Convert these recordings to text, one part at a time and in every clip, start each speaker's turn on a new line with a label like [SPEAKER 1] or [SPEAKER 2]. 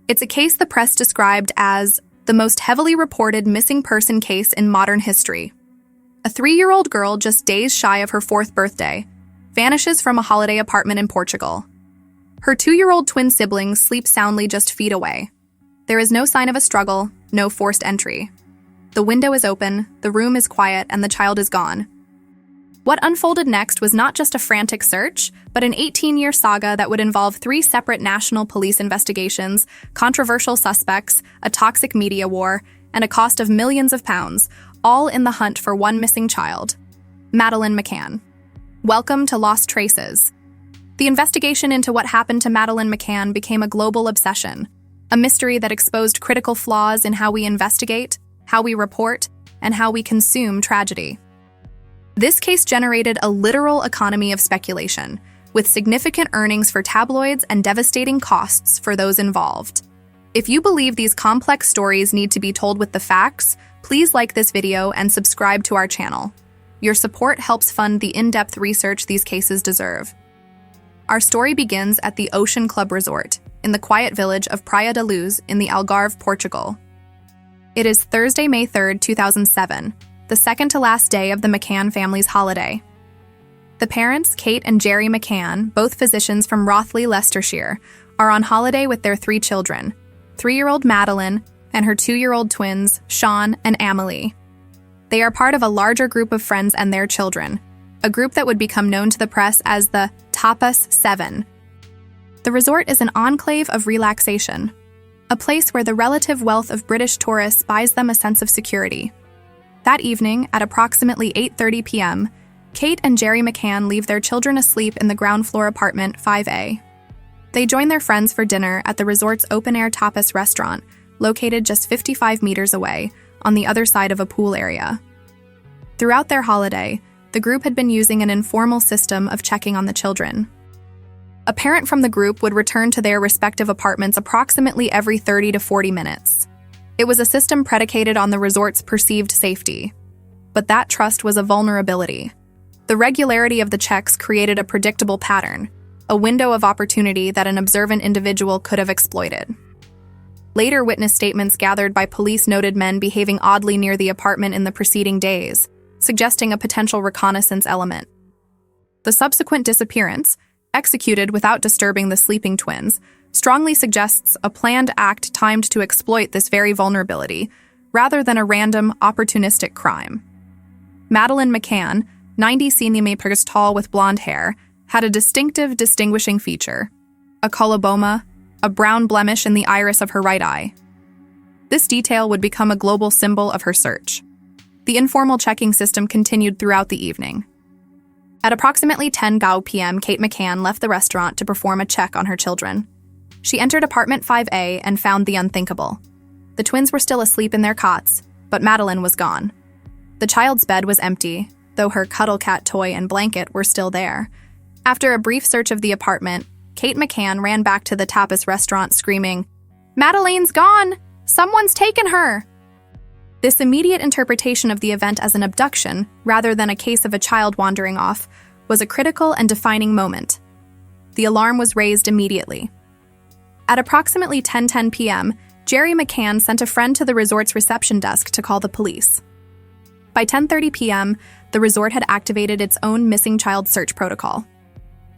[SPEAKER 1] It's a case the press described as the most heavily reported missing person case in modern history. A 3-year-old girl just days shy of her 4th birthday vanishes from a holiday apartment in Portugal. Her 2-year-old twin siblings sleep soundly just feet away. There is no sign of a struggle, no forced entry. The window is open, the room is quiet, and the child is gone. What unfolded next was not just a frantic search, but an 18-year saga that would involve 3 separate national police investigations, controversial suspects, a toxic media war, and a cost of millions of pounds, all in the hunt for one missing child, Madeleine McCann. Welcome to Lost Traces. The investigation into what happened to Madeleine McCann became a global obsession, a mystery that exposed critical flaws in how we investigate, how we report, and how we consume tragedy. This case generated a literal economy of speculation, with significant earnings for tabloids and devastating costs for those involved. If you believe these complex stories need to be told with the facts, please like this video and subscribe to our channel. Your support helps fund the in-depth research these cases deserve. Our story begins at the Ocean Club Resort, in the quiet village of Praia da Luz in the Algarve, Portugal. It is Thursday, May 3, 2007, the second to last day of the McCann family's holiday. The parents, Kate and Gerry McCann, both physicians from Rothley, Leicestershire, are on holiday with their 3 children, 3-year-old Madeleine and her 2-year-old twins, Sean and Amelie. They are part of a larger group of friends and their children, a group that would become known to the press as the Tapas 7. The resort is an enclave of relaxation, a place where the relative wealth of British tourists buys them a sense of security. That evening, at approximately 8:30 p.m., Kate and Gerry McCann leave their children asleep in the ground floor apartment 5A. They join their friends for dinner at the resort's open-air tapas restaurant, located just 55 meters away, on the other side of a pool area. Throughout their holiday, the group had been using an informal system of checking on the children. A parent from the group would return to their respective apartments approximately every 30 to 40 minutes. It was a system predicated on the resort's perceived safety. But that trust was a vulnerability. The regularity of the checks created a predictable pattern, a window of opportunity that an observant individual could have exploited. Later witness statements gathered by police noted men behaving oddly near the apartment in the preceding days, suggesting a potential reconnaissance element. The subsequent disappearance, executed without disturbing the sleeping twins, strongly suggests a planned act timed to exploit this very vulnerability, rather than a random, opportunistic crime. Madeleine McCann, 90 centimeters tall with blonde hair, had a distinctive distinguishing feature: a coloboma, a brown blemish in the iris of her right eye. This detail would become a global symbol of her search. The informal checking system continued throughout the evening. At approximately 10 p.m., Kate McCann left the restaurant to perform a check on her children. She entered apartment 5A and found the unthinkable. The twins were still asleep in their cots, but Madeleine was gone. The child's bed was empty, though her cuddle cat toy and blanket were still there. After a brief search of the apartment, Kate McCann ran back to the tapas restaurant screaming, "Madeleine's gone! Someone's taken her!" This immediate interpretation of the event as an abduction, rather than a case of a child wandering off, was a critical and defining moment. The alarm was raised immediately. At approximately 10:10 p.m., Gerry McCann sent a friend to the resort's reception desk to call the police. By 10:30 p.m., the resort had activated its own missing child search protocol.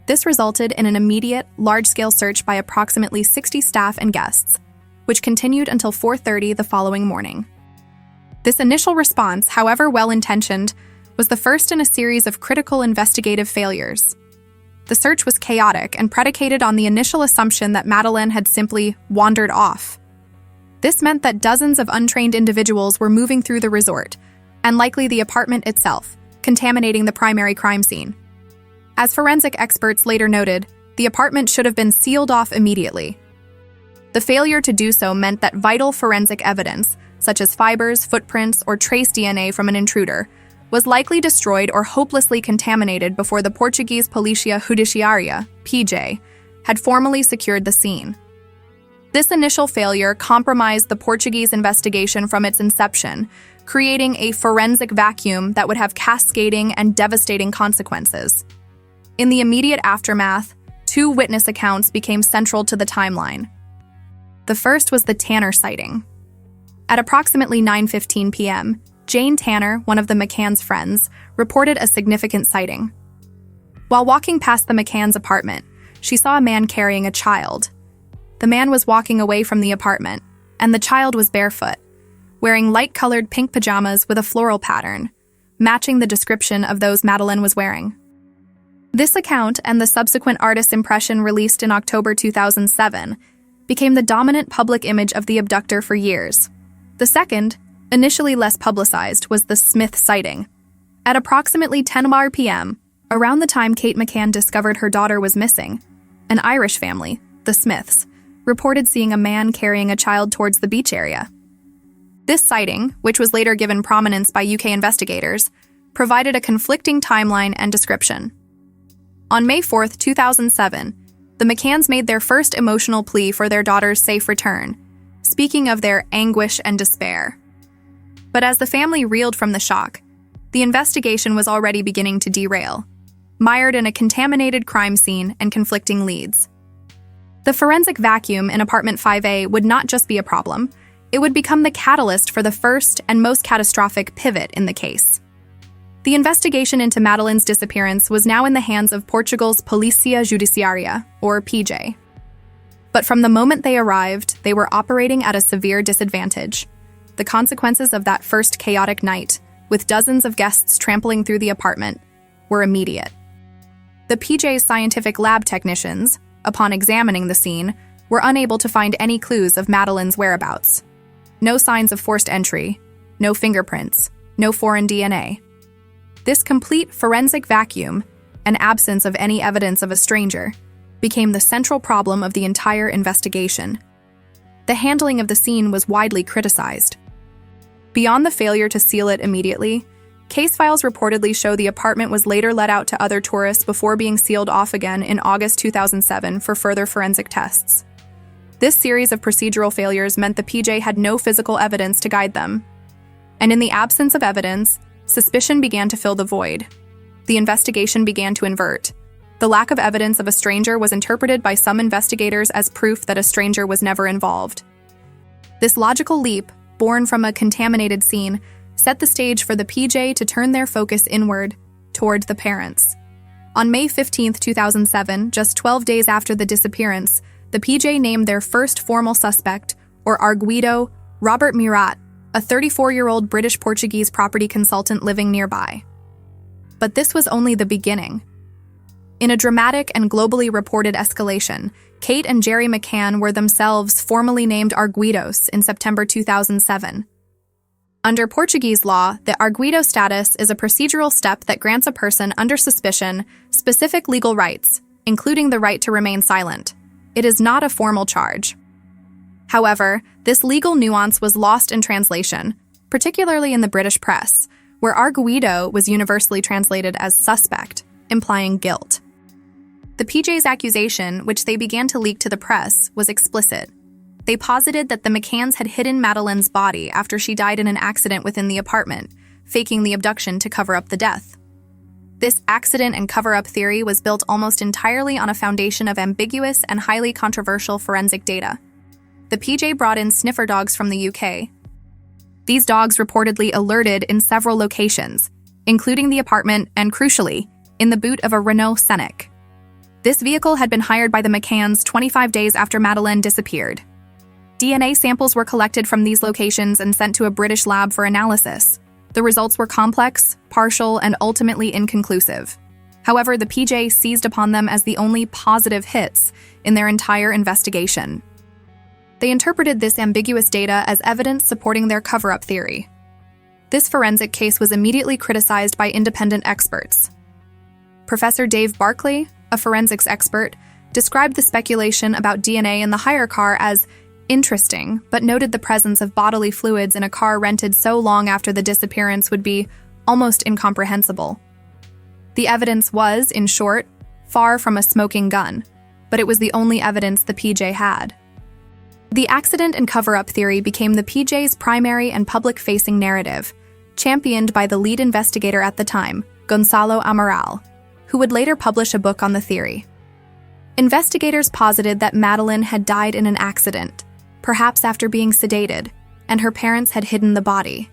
[SPEAKER 1] This resulted in an immediate, large-scale search by approximately 60 staff and guests, which continued until 4:30 the following morning. This initial response, however well-intentioned, was the first in a series of critical investigative failures. The search was chaotic and predicated on the initial assumption that Madeleine had simply wandered off. This meant that dozens of untrained individuals were moving through the resort, and likely the apartment itself, contaminating the primary crime scene. As forensic experts later noted, the apartment should have been sealed off immediately. The failure to do so meant that vital forensic evidence, such as fibers, footprints, or trace DNA from an intruder, was likely destroyed or hopelessly contaminated before the Portuguese Polícia Judiciária, PJ, had formally secured the scene. This initial failure compromised the Portuguese investigation from its inception, creating a forensic vacuum that would have cascading and devastating consequences. In the immediate aftermath, 2 witness accounts became central to the timeline. The first was the Tanner sighting. At approximately 9:15 p.m., Jane Tanner, one of the McCann's friends, reported a significant sighting. While walking past the McCann's apartment, she saw a man carrying a child. The man was walking away from the apartment, and the child was barefoot, wearing light-colored pink pajamas with a floral pattern, matching the description of those Madeleine was wearing. This account and the subsequent artist's impression released in October 2007 became the dominant public image of the abductor for years. The second, initially less publicized, was the Smith sighting. At approximately 10 p.m., around the time Kate McCann discovered her daughter was missing, an Irish family, the Smiths, reported seeing a man carrying a child towards the beach area. This sighting, which was later given prominence by UK investigators, provided a conflicting timeline and description. On May 4, 2007, the McCanns made their first emotional plea for their daughter's safe return, speaking of their anguish and despair. But as the family reeled from the shock, the investigation was already beginning to derail, mired in a contaminated crime scene and conflicting leads. The forensic vacuum in apartment 5A would not just be a problem, it would become the catalyst for the first and most catastrophic pivot in the case. The investigation into Madeleine's disappearance was now in the hands of Portugal's Polícia Judiciária, or PJ. But from the moment they arrived, they were operating at a severe disadvantage. The consequences of that first chaotic night, with dozens of guests trampling through the apartment, were immediate. The PJ's scientific lab technicians, upon examining the scene, were unable to find any clues of Madeleine's whereabouts. No signs of forced entry, no fingerprints, no foreign DNA. This complete forensic vacuum, and absence of any evidence of a stranger, became the central problem of the entire investigation. The handling of the scene was widely criticized. Beyond the failure to seal it immediately, case files reportedly show the apartment was later let out to other tourists before being sealed off again in August 2007 for further forensic tests. This series of procedural failures meant the PJ had no physical evidence to guide them. And in the absence of evidence, suspicion began to fill the void. The investigation began to invert. The lack of evidence of a stranger was interpreted by some investigators as proof that a stranger was never involved. This logical leap, born from a contaminated scene, set the stage for the PJ to turn their focus inward, toward the parents. On May 15, 2007, just 12 days after the disappearance, the PJ named their first formal suspect, or arguido, Robert Murat, a 34-year-old British Portuguese property consultant living nearby. But this was only the beginning. In a dramatic and globally reported escalation, Kate and Gerry McCann were themselves formally named arguidos in September 2007. Under Portuguese law, the arguido status is a procedural step that grants a person under suspicion specific legal rights, including the right to remain silent. It is not a formal charge. However, this legal nuance was lost in translation, particularly in the British press, where arguido was universally translated as suspect, implying guilt. The PJ's accusation, which they began to leak to the press, was explicit. They posited that the McCanns had hidden Madeleine's body after she died in an accident within the apartment, faking the abduction to cover up the death. This accident and cover-up theory was built almost entirely on a foundation of ambiguous and highly controversial forensic data. The PJ brought in sniffer dogs from the UK. These dogs reportedly alerted in several locations, including the apartment and, crucially, in the boot of a Renault Scenic. This vehicle had been hired by the McCanns 25 days after Madeleine disappeared. DNA samples were collected from these locations and sent to a British lab for analysis. The results were complex, partial, and ultimately inconclusive. However, the PJ seized upon them as the only positive hits in their entire investigation. They interpreted this ambiguous data as evidence supporting their cover-up theory. This forensic case was immediately criticized by independent experts. Professor Dave Barclay, a forensics expert, described the speculation about DNA in the hire car as interesting, but noted the presence of bodily fluids in a car rented so long after the disappearance would be almost incomprehensible. The evidence was, in short, far from a smoking gun, but it was the only evidence the PJ had. The accident and cover-up theory became the PJ's primary and public-facing narrative, championed by the lead investigator at the time, Gonçalo Amaral, who would later publish a book on the theory. Investigators posited that Madeleine had died in an accident, perhaps after being sedated, and her parents had hidden the body.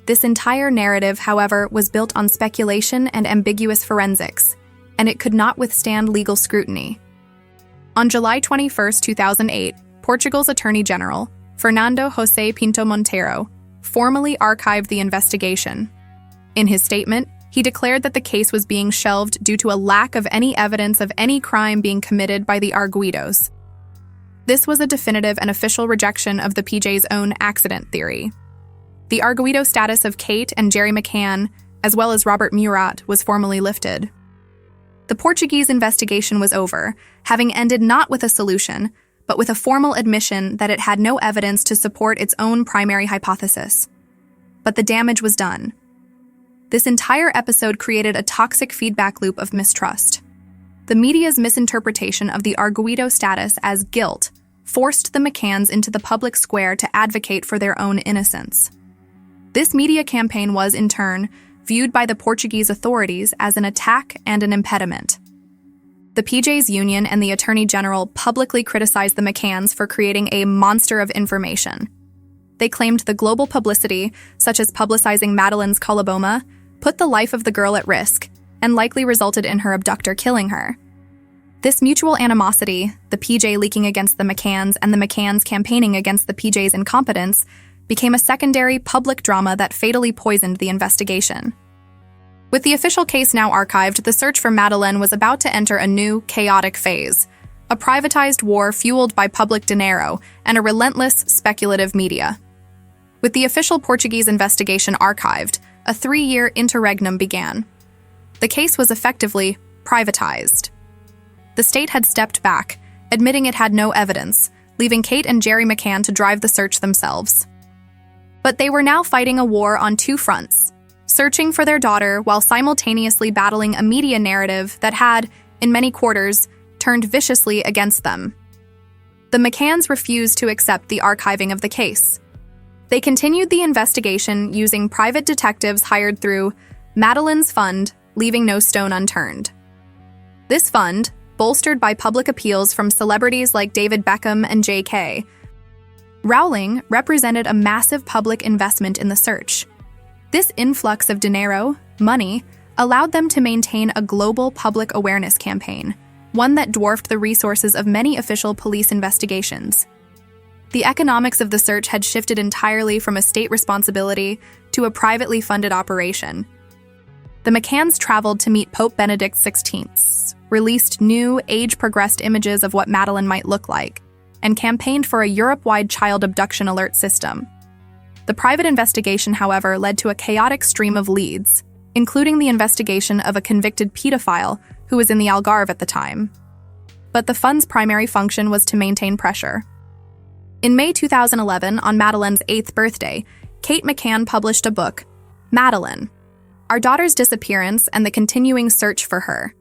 [SPEAKER 1] This entire narrative, however, was built on speculation and ambiguous forensics, and it could not withstand legal scrutiny. On July 21, 2008, Portugal's Attorney General, Fernando José Pinto Monteiro, formally archived the investigation. In his statement, he declared that the case was being shelved due to a lack of any evidence of any crime being committed by the arguidos. This was a definitive and official rejection of the PJ's own accident theory. The arguido status of Kate and Gerry McCann, as well as Robert Murat, was formally lifted. The Portuguese investigation was over, having ended not with a solution, but with a formal admission that it had no evidence to support its own primary hypothesis. But the damage was done. This entire episode created a toxic feedback loop of mistrust. The media's misinterpretation of the arguido status as guilt forced the McCanns into the public square to advocate for their own innocence. This media campaign was, in turn, viewed by the Portuguese authorities as an attack and an impediment. The PJ's union and the Attorney General publicly criticized the McCanns for creating a monster of information. They claimed the global publicity, such as publicizing Madeleine's coloboma, put the life of the girl at risk and likely resulted in her abductor killing her. This mutual animosity, the PJ leaking against the McCanns and the McCanns campaigning against the PJ's incompetence, became a secondary public drama that fatally poisoned the investigation. With the official case now archived, the search for Madeleine was about to enter a new, chaotic phase, a privatized war fueled by public dinero and a relentless, speculative media. With the official Portuguese investigation archived, a 3-year interregnum began. The case was effectively privatized. The state had stepped back, admitting it had no evidence, leaving Kate and Gerry McCann to drive the search themselves. But they were now fighting a war on 2 fronts, searching for their daughter while simultaneously battling a media narrative that had, in many quarters, turned viciously against them. The McCanns refused to accept the archiving of the case. They continued the investigation using private detectives hired through Madeleine's Fund, leaving no stone unturned. This fund, bolstered by public appeals from celebrities like David Beckham and J.K. Rowling, represented a massive public investment in the search. This influx of dinero, money, allowed them to maintain a global public awareness campaign, one that dwarfed the resources of many official police investigations. The economics of the search had shifted entirely from a state responsibility to a privately funded operation. The McCanns traveled to meet Pope Benedict XVI, released new, age-progressed images of what Madeleine might look like, and campaigned for a Europe-wide child abduction alert system. The private investigation, however, led to a chaotic stream of leads, including the investigation of a convicted pedophile who was in the Algarve at the time. But the fund's primary function was to maintain pressure. In May 2011, on Madeleine's 8th birthday, Kate McCann published a book, Madeleine, Our Daughter's Disappearance and the Continuing Search for Her.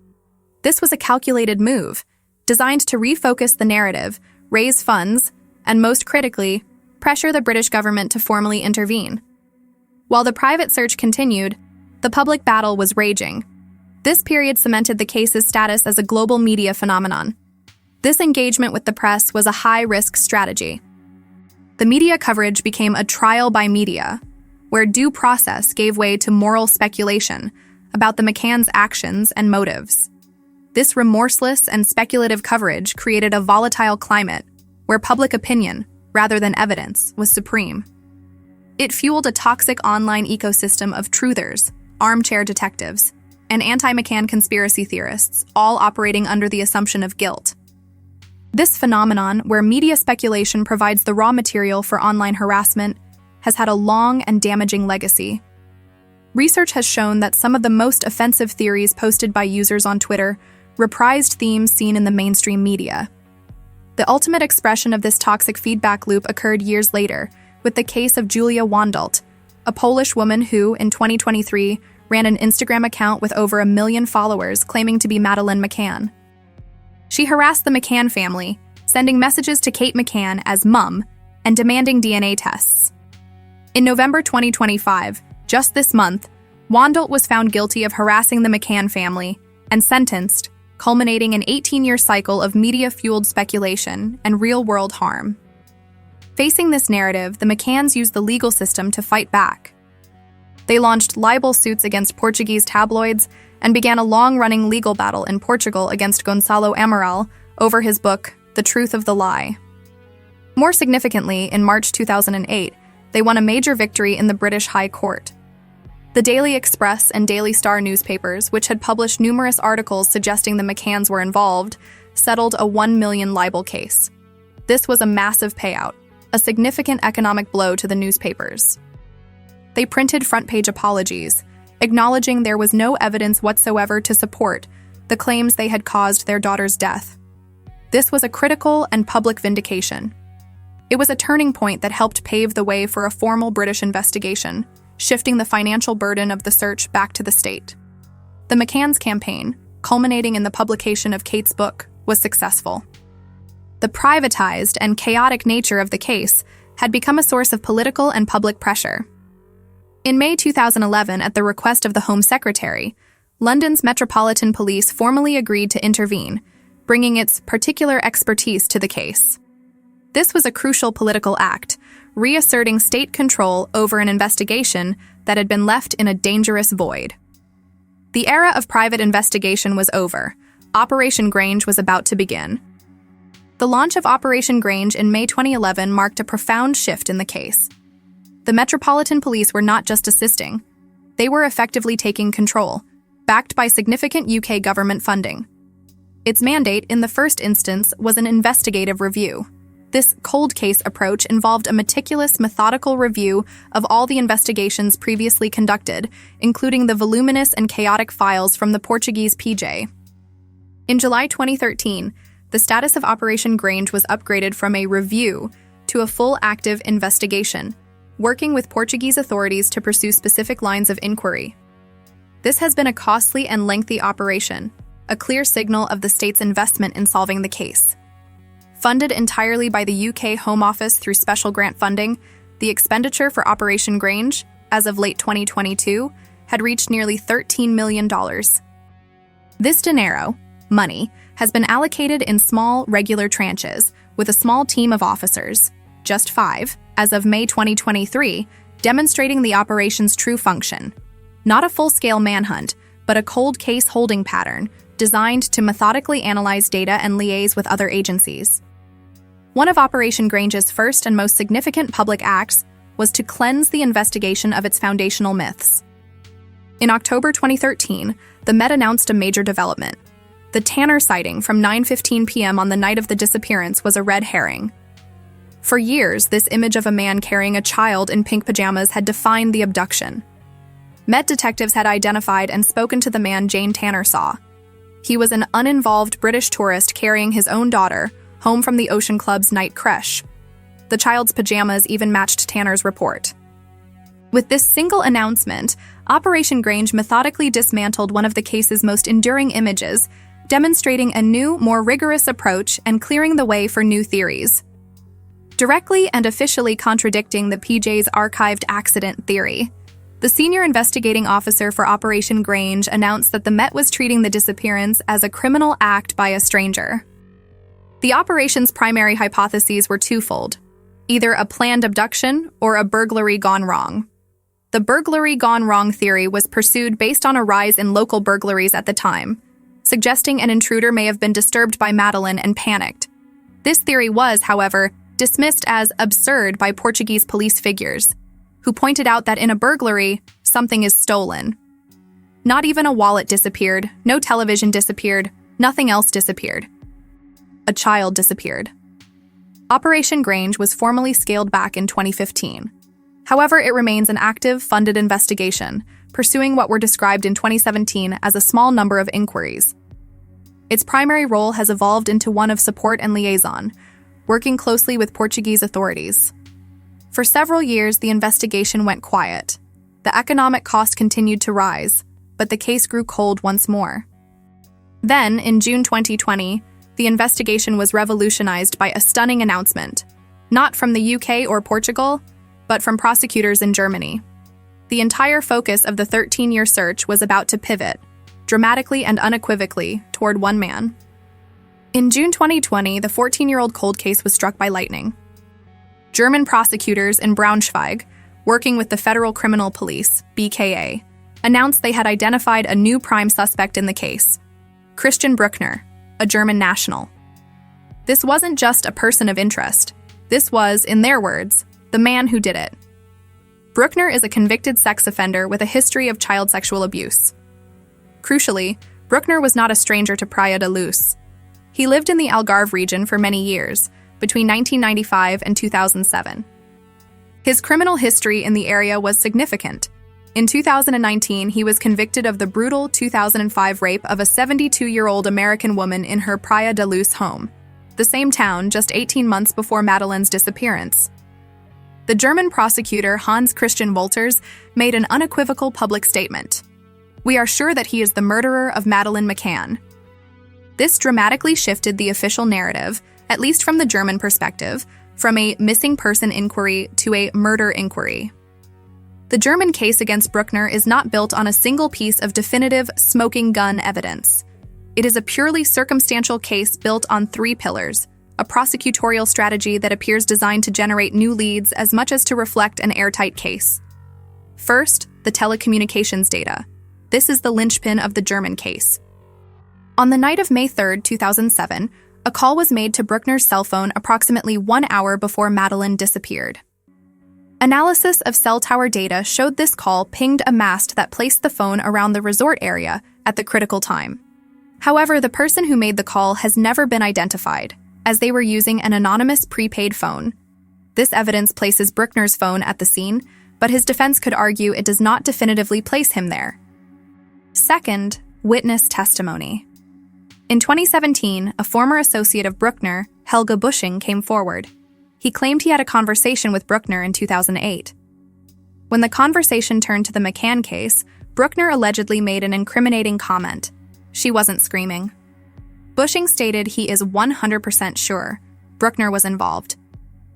[SPEAKER 1] This was a calculated move, designed to refocus the narrative, raise funds, and most critically, pressure the British government to formally intervene. While the private search continued, the public battle was raging. This period cemented the case's status as a global media phenomenon. This engagement with the press was a high-risk strategy. The media coverage became a trial by media, where due process gave way to moral speculation about the McCanns' actions and motives. This remorseless and speculative coverage created a volatile climate where public opinion, rather than evidence, was supreme. It fueled a toxic online ecosystem of truthers, armchair detectives, and anti-McCann conspiracy theorists, all operating under the assumption of guilt. This phenomenon, where media speculation provides the raw material for online harassment, has had a long and damaging legacy. Research has shown that some of the most offensive theories posted by users on Twitter reprised themes seen in the mainstream media. The ultimate expression of this toxic feedback loop occurred years later, with the case of Julia Wandelt, a Polish woman who, in 2023, ran an Instagram account with over 1 million followers claiming to be Madeleine McCann. She harassed the McCann family, sending messages to Kate McCann as Mum and demanding DNA tests. In November 2025, just this month, Wandelt was found guilty of harassing the McCann family and sentenced, culminating an 18-year cycle of media-fueled speculation and real-world harm. Facing this narrative, the McCanns used the legal system to fight back. They launched libel suits against Portuguese tabloids and began a long-running legal battle in Portugal against Gonçalo Amaral over his book, The Truth of the Lie. More significantly, in March 2008, they won a major victory in the British High Court. The Daily Express and Daily Star newspapers, which had published numerous articles suggesting the McCanns were involved, settled a $1 million libel case. This was a massive payout, a significant economic blow to the newspapers. They printed front-page apologies, acknowledging there was no evidence whatsoever to support the claims they had caused their daughter's death. This was a critical and public vindication. It was a turning point that helped pave the way for a formal British investigation, shifting the financial burden of the search back to the state. The McCann's campaign, culminating in the publication of Kate's book, was successful. The privatized and chaotic nature of the case had become a source of political and public pressure. In May 2011, at the request of the Home Secretary, London's Metropolitan Police formally agreed to intervene, bringing its particular expertise to the case. This was a crucial political act, reasserting state control over an investigation that had been left in a dangerous void. The era of private investigation was over. Operation Grange was about to begin. The launch of Operation Grange in May 2011 marked a profound shift in the case. The Metropolitan Police were not just assisting, they were effectively taking control, backed by significant UK government funding. Its mandate, in the first instance, was an investigative review. This cold case approach involved a meticulous, methodical review of all the investigations previously conducted, including the voluminous and chaotic files from the Portuguese PJ. In July 2013, the status of Operation Grange was upgraded from a review to a full active investigation, working with Portuguese authorities to pursue specific lines of inquiry. This has been a costly and lengthy operation, a clear signal of the state's investment in solving the case. Funded entirely by the UK Home Office through special grant funding, the expenditure for Operation Grange, as of late 2022, had reached nearly $13 million. This dinero, money, has been allocated in small, regular tranches, with a small team of officers, just 5, as of May 2023, demonstrating the operation's true function. Not a full-scale manhunt, but a cold case holding pattern, designed to methodically analyze data and liaise with other agencies. One of Operation Grange's first and most significant public acts was to cleanse the investigation of its foundational myths. In October 2013, the Met announced a major development. The Tanner sighting from 9:15 p.m. on the night of the disappearance was a red herring. For years, this image of a man carrying a child in pink pajamas had defined the abduction. Met detectives had identified and spoken to the man Jane Tanner saw. He was an uninvolved British tourist carrying his own daughter home from the Ocean Club's night creche. The child's pajamas even matched Tanner's report. With this single announcement, Operation Grange methodically dismantled one of the case's most enduring images, demonstrating a new, more rigorous approach and clearing the way for new theories. Directly and officially contradicting the PJ's archived accident theory, the senior investigating officer for Operation Grange announced that the Met was treating the disappearance as a criminal act by a stranger. The operation's primary hypotheses were twofold: either a planned abduction or a burglary gone wrong. The burglary gone wrong theory was pursued based on a rise in local burglaries at the time, suggesting an intruder may have been disturbed by Madeleine and panicked. This theory was, however, dismissed as absurd by Portuguese police figures, who pointed out that in a burglary, something is stolen. Not even a wallet disappeared, no television disappeared, nothing else disappeared. A child disappeared. Operation Grange was formally scaled back in 2015. However, it remains an active, funded investigation, pursuing what were described in 2017 as a small number of inquiries. Its primary role has evolved into one of support and liaison, working closely with Portuguese authorities. For several years, the investigation went quiet. The economic cost continued to rise, but the case grew cold once more. Then, in June 2020, the investigation was revolutionized by a stunning announcement, not from the UK or Portugal, but from prosecutors in Germany. The entire focus of the 13-year search was about to pivot, dramatically and unequivocally, toward one man. In June 2020, the 14-year-old cold case was struck by lightning. German prosecutors in Braunschweig, working with the Federal Criminal Police, BKA, announced they had identified a new prime suspect in the case, Christian Bruckner, a German national. This wasn't just a person of interest. This was, in their words, the man who did it. Bruckner is a convicted sex offender with a history of child sexual abuse. Crucially, Bruckner was not a stranger to Praia da Luz. He lived in the Algarve region for many years, between 1995 and 2007. His criminal history in the area was significant. In 2019, he was convicted of the brutal 2005 rape of a 72-year-old American woman in her Praia da Luz home, the same town just 18 months before Madeleine's disappearance. The German prosecutor Hans Christian Wolters made an unequivocal public statement. "We are sure that he is the murderer of Madeleine McCann." This dramatically shifted the official narrative, at least from the German perspective, from a missing person inquiry to a murder inquiry. The German case against Bruckner is not built on a single piece of definitive smoking gun evidence. It is a purely circumstantial case built on three pillars, a prosecutorial strategy that appears designed to generate new leads as much as to reflect an airtight case. First, the telecommunications data. This is the linchpin of the German case. On the night of May 3, 2007, a call was made to Bruckner's cell phone approximately 1 hour before Madeleine disappeared. Analysis of cell tower data showed this call pinged a mast that placed the phone around the resort area at the critical time. However, the person who made the call has never been identified, as they were using an anonymous prepaid phone. This evidence places Bruckner's phone at the scene, but his defense could argue it does not definitively place him there. Second, witness testimony. In 2017, a former associate of Bruckner, Helge Busching, came forward. He claimed he had a conversation with Bruckner in 2008. When the conversation turned to the McCann case, Bruckner allegedly made an incriminating comment. She wasn't screaming. Busching stated he is 100% sure Bruckner was involved.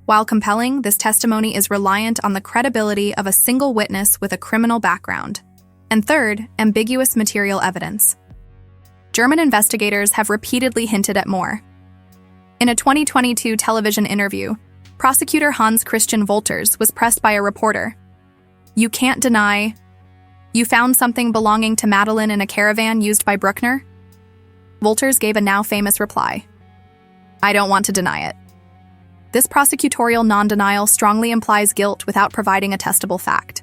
[SPEAKER 1] While compelling, this testimony is reliant on the credibility of a single witness with a criminal background. And third, ambiguous material evidence. German investigators have repeatedly hinted at more. In a 2022 television interview, prosecutor Hans Christian Wolters was pressed by a reporter. "You can't deny you found something belonging to Madeleine in a caravan used by Bruckner?" Wolters gave a now famous reply. "I don't want to deny it." This prosecutorial non-denial strongly implies guilt without providing a testable fact.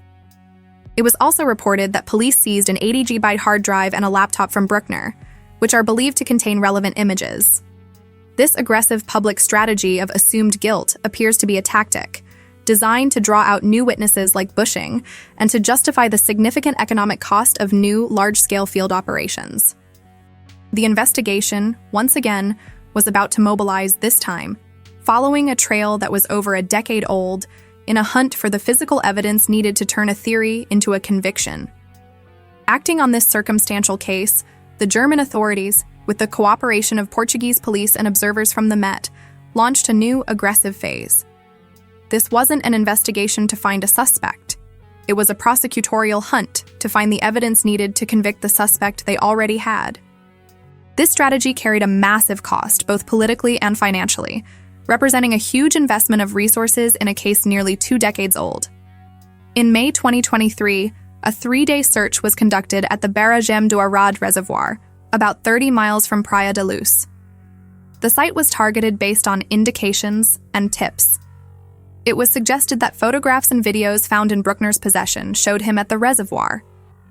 [SPEAKER 1] It was also reported that police seized an 80 GB hard drive and a laptop from Bruckner, which are believed to contain relevant images. This aggressive public strategy of assumed guilt appears to be a tactic, designed to draw out new witnesses like Busching and to justify the significant economic cost of new, large-scale field operations. The investigation, once again, was about to mobilize this time, following a trail that was over a decade old, in a hunt for the physical evidence needed to turn a theory into a conviction. Acting on this circumstantial case, the German authorities, with the cooperation of Portuguese police and observers from the Met, launched a new aggressive phase. This wasn't an investigation to find a suspect. It was a prosecutorial hunt to find the evidence needed to convict the suspect they already had. This strategy carried a massive cost, both politically and financially, representing a huge investment of resources in a case nearly 2 decades old. In May 2023, a 3-day search was conducted at the Barragem do Arad Reservoir, about 30 miles from Praia da Luz. The site was targeted based on indications and tips. It was suggested that photographs and videos found in Bruckner's possession showed him at the reservoir,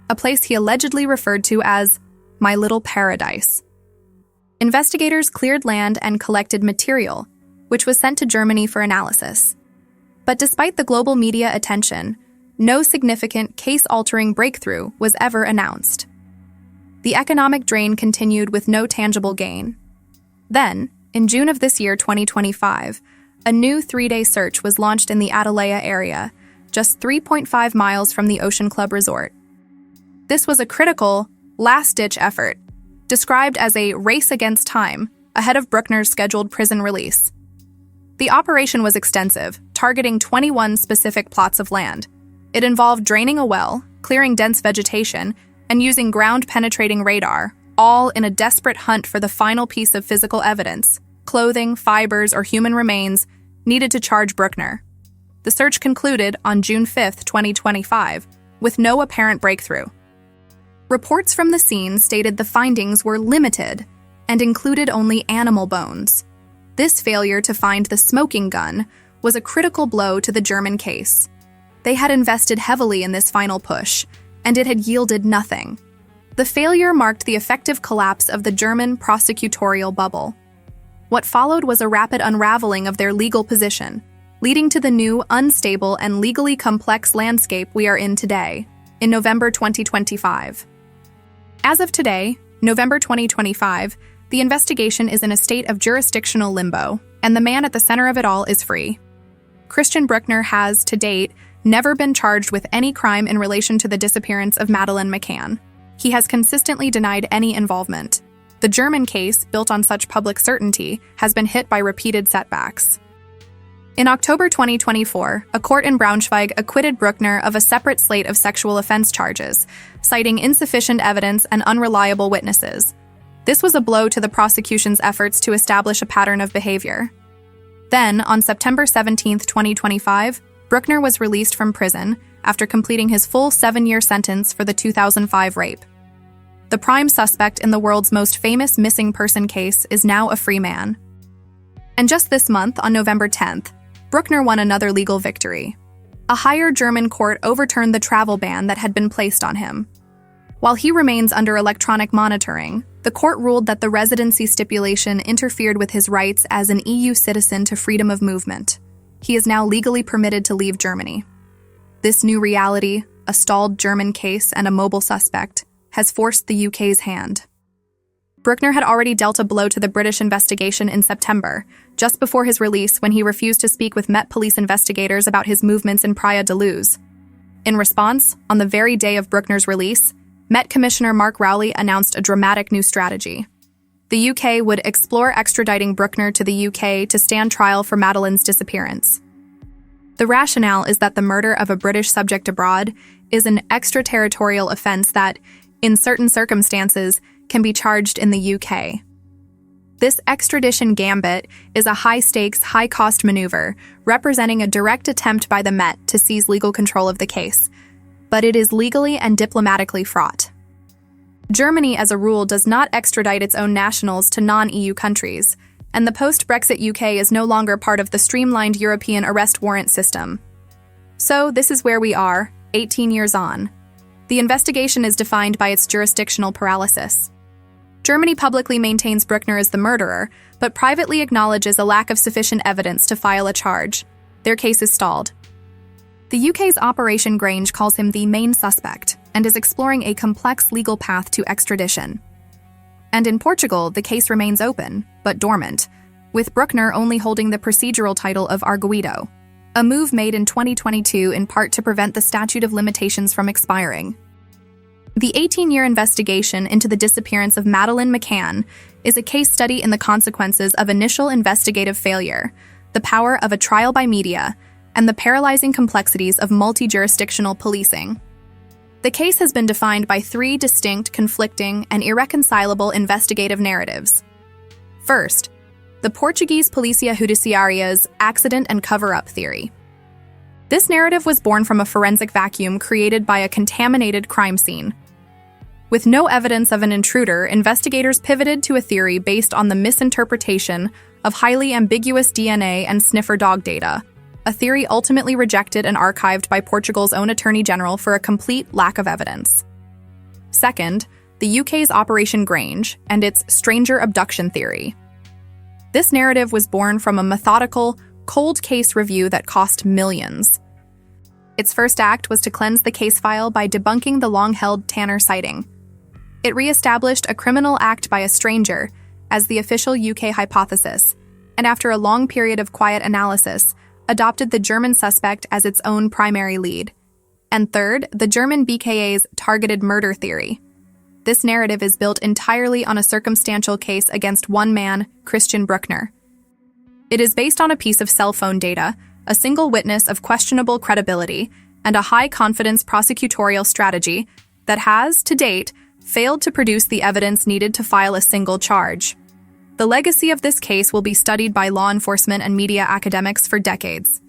[SPEAKER 1] a place he allegedly referred to as "my little paradise." Investigators cleared land and collected material, which was sent to Germany for analysis. But despite the global media attention, no significant case-altering breakthrough was ever announced. The economic drain continued with no tangible gain. Then, in June of this year, 2025, a new 3-day search was launched in the Atalaya area, just 3.5 miles from the Ocean Club Resort. This was a critical, last-ditch effort, described as a race against time ahead of Bruckner's scheduled prison release. The operation was extensive, targeting 21 specific plots of land. It involved draining a well, clearing dense vegetation, and using ground-penetrating radar, all in a desperate hunt for the final piece of physical evidence, clothing, fibers, or human remains, needed to charge Bruckner. The search concluded on June 5, 2025, with no apparent breakthrough. Reports from the scene stated the findings were limited and included only animal bones. This failure to find the smoking gun was a critical blow to the German case. They had invested heavily in this final push, and it had yielded nothing. The failure marked the effective collapse of the German prosecutorial bubble. What followed was a rapid unraveling of their legal position, leading to the new, unstable, and legally complex landscape we are in today, in November 2025. As of today, November 2025, the investigation is in a state of jurisdictional limbo, and the man at the center of it all is free. Christian Bruckner has, to date, never been charged with any crime in relation to the disappearance of Madeleine McCann. He has consistently denied any involvement. The German case, built on such public certainty, has been hit by repeated setbacks. In October 2024, a court in Braunschweig acquitted Bruckner of a separate slate of sexual offense charges, citing insufficient evidence and unreliable witnesses. This was a blow to the prosecution's efforts to establish a pattern of behavior. Then, on September 17, 2025, Bruckner was released from prison after completing his full 7-year sentence for the 2005 rape. The prime suspect in the world's most famous missing person case is now a free man. And just this month, on November 10th, Bruckner won another legal victory. A higher German court overturned the travel ban that had been placed on him. While he remains under electronic monitoring, the court ruled that the residency stipulation interfered with his rights as an EU citizen to freedom of movement. He is now legally permitted to leave Germany. This new reality, a stalled German case and a mobile suspect, has forced the UK's hand. Bruckner had already dealt a blow to the British investigation in September, just before his release when he refused to speak with Met police investigators about his movements in Praia da Luz. In response, on the very day of Bruckner's release, Met Commissioner Mark Rowley announced a dramatic new strategy. The UK would explore extraditing Bruckner to the UK to stand trial for Madeleine's disappearance. The rationale is that the murder of a British subject abroad is an extraterritorial offense that, in certain circumstances, can be charged in the UK. This extradition gambit is a high-stakes, high-cost maneuver, representing a direct attempt by the Met to seize legal control of the case, but it is legally and diplomatically fraught. Germany, as a rule, does not extradite its own nationals to non-EU countries, and the post-Brexit UK is no longer part of the streamlined European arrest warrant system. So, this is where we are, 18 years on. The investigation is defined by its jurisdictional paralysis. Germany publicly maintains Bruckner as the murderer, but privately acknowledges a lack of sufficient evidence to file a charge. Their case is stalled. The UK's Operation Grange calls him the main suspect and is exploring a complex legal path to extradition. And in Portugal, the case remains open, but dormant, with Bruckner only holding the procedural title of arguido, a move made in 2022 in part to prevent the statute of limitations from expiring. The 18-year investigation into the disappearance of Madeleine McCann is a case study in the consequences of initial investigative failure, the power of a trial by media, and the paralyzing complexities of multi-jurisdictional policing. The case has been defined by 3 distinct, conflicting, and irreconcilable investigative narratives. First, the Portuguese Polícia Judiciária's accident and cover-up theory. This narrative was born from a forensic vacuum created by a contaminated crime scene. With no evidence of an intruder, investigators pivoted to a theory based on the misinterpretation of highly ambiguous DNA and sniffer dog data, a theory ultimately rejected and archived by Portugal's own Attorney General for a complete lack of evidence. Second, the UK's Operation Grange and its stranger abduction theory. This narrative was born from a methodical, cold case review that cost millions. Its first act was to cleanse the case file by debunking the long-held Tanner sighting. It re-established a criminal act by a stranger as the official UK hypothesis, and after a long period of quiet analysis, adopted the German suspect as its own primary lead. And third, the German BKA's targeted murder theory. This narrative is built entirely on a circumstantial case against one man, Christian Bruckner. It is based on a piece of cell phone data, a single witness of questionable credibility, and a high-confidence prosecutorial strategy that has, to date, failed to produce the evidence needed to file a single charge. The legacy of this case will be studied by law enforcement and media academics for decades.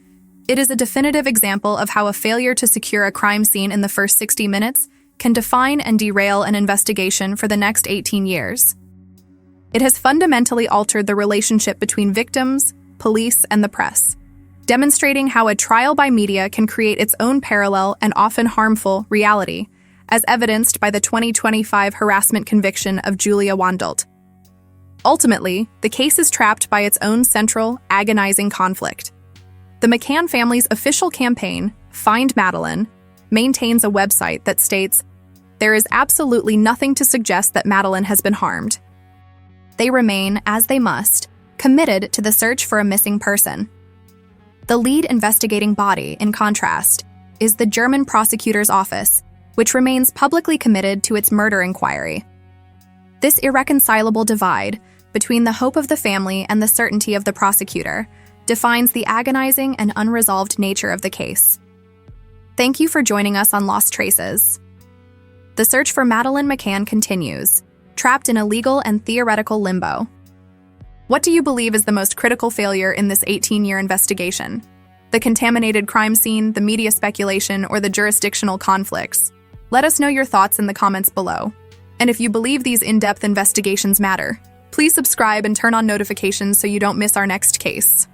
[SPEAKER 1] It is a definitive example of how a failure to secure a crime scene in the first 60 minutes can define and derail an investigation for the next 18 years. It has fundamentally altered the relationship between victims, police, and the press, demonstrating how a trial by media can create its own parallel and often harmful reality, as evidenced by the 2025 harassment conviction of Julia Wandelt. Ultimately, the case is trapped by its own central, agonizing conflict. The McCann family's official campaign, Find Madeleine, maintains a website that states, "There is absolutely nothing to suggest that Madeleine has been harmed." They remain, as they must, committed to the search for a missing person. The lead investigating body, in contrast, is the German prosecutor's office, which remains publicly committed to its murder inquiry. This irreconcilable divide between the hope of the family and the certainty of the prosecutor defines the agonizing and unresolved nature of the case. Thank you for joining us on Lost Traces. The search for Madeleine McCann continues, trapped in a legal and theoretical limbo. What do you believe is the most critical failure in this 18-year investigation? The contaminated crime scene, the media speculation, or the jurisdictional conflicts? Let us know your thoughts in the comments below. And if you believe these in-depth investigations matter, please subscribe and turn on notifications so you don't miss our next case.